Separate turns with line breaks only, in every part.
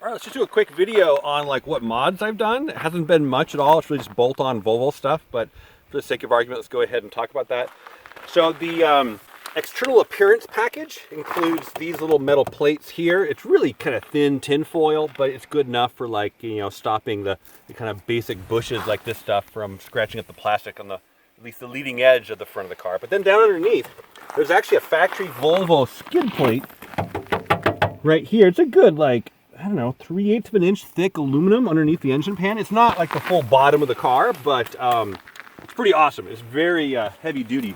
All right, let's just do a quick video on like what mods I've done. It hasn't been much at all. It's really just bolt-on Volvo stuff, but for the sake of argument, let's go ahead and talk about that. So the external appearance package includes these little metal plates here. It's really kind of thin tin foil, but it's good enough for like, you know, stopping the kind of basic bushes like this stuff from scratching up the plastic on the, at least the leading edge of the front of the car. But then down underneath, there's actually a factory Volvo skid plate right here. It's a good, like, I don't know, 3/8 of an inch thick aluminum underneath the engine pan. It's not like the full bottom of the car, but it's pretty awesome. It's very heavy duty.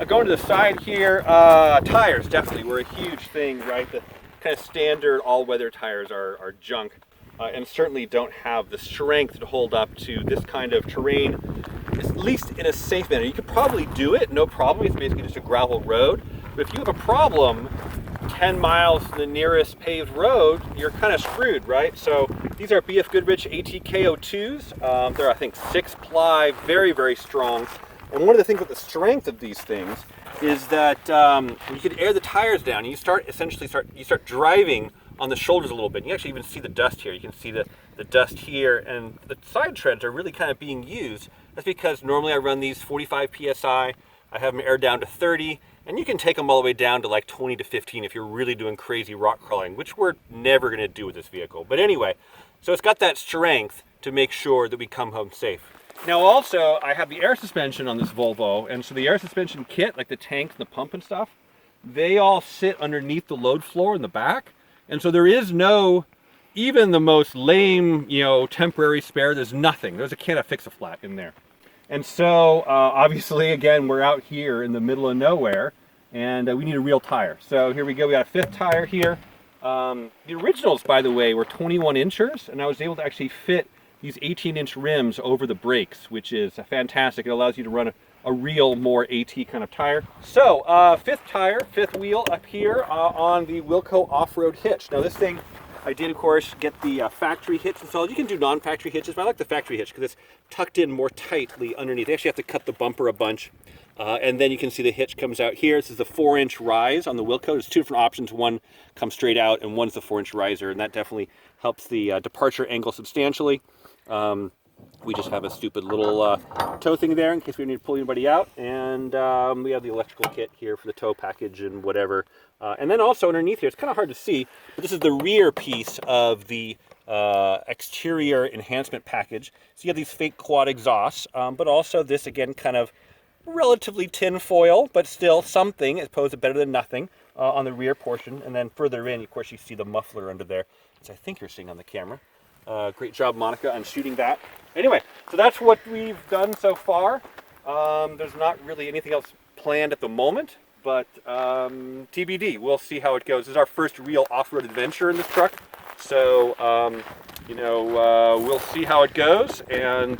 Going to the side here, tires definitely were a huge thing, right? The kind of standard all-weather tires are junk and certainly don't have the strength to hold up to this kind of terrain, at least in a safe manner. You could probably do it, no problem. It's basically just a gravel road. But if you have a problem, 10 miles to the nearest paved road, you're kind of screwed, right? So these are BF Goodrich ATKO2s. They're, I think, 6-ply, very, very strong. And one of the things with the strength of these things is that you can air the tires down. You start driving on the shoulders a little bit. You actually even see the dust here. You can see the dust here, and the side treads are really kind of being used. That's because normally I run these 45 PSI. I have them aired down to 30, and you can take them all the way down to like 20 to 15 if you're really doing crazy rock crawling, which we're never going to do with this vehicle. But anyway, so it's got that strength to make sure that we come home safe. Now also, I have the air suspension on this Volvo, and so the air suspension kit, like the tank and the pump and stuff, they all sit underneath the load floor in the back. And so there is no, even the most lame, you know, temporary spare, there's nothing. There's a can of Fix-A-Flat in there. And so, obviously, again, we're out here in the middle of nowhere, and we need a real tire. So here we go, we got a 5th tire here. The originals, by the way, were 21 inchers, and I was able to actually fit these 18-inch rims over the brakes, which is fantastic. It allows you to run a real, more AT kind of tire. So, 5th tire, 5th wheel up here on the Wilco off-road hitch. Now this thing, I did, of course, get the factory hitch installed. You can do non-factory hitches, but I like the factory hitch because it's tucked in more tightly underneath. You actually have to cut the bumper a bunch. And then you can see the hitch comes out here. This is the 4-inch rise on the Wilco. There's 2 different options. One comes straight out, and one's the 4-inch riser, and that definitely helps the departure angle substantially. We just have a stupid little tow thing there in case we need to pull anybody out, and we have the electrical kit here for the tow package and whatever. And then also underneath here, it's kind of hard to see, but this is the rear piece of the exterior enhancement package. So you have these fake quad exhausts, but also this, again, kind of relatively tin foil, but still something, as opposed to better than nothing, on the rear portion. And then further in, of course, you see the muffler under there, which I think you're seeing on the camera. Great job, Monica, on shooting that. Anyway, so that's what we've done so far. There's not really anything else planned at the moment, but TBD. We'll see how it goes. This is our first real off-road adventure in this truck. So, you know, we'll see how it goes, and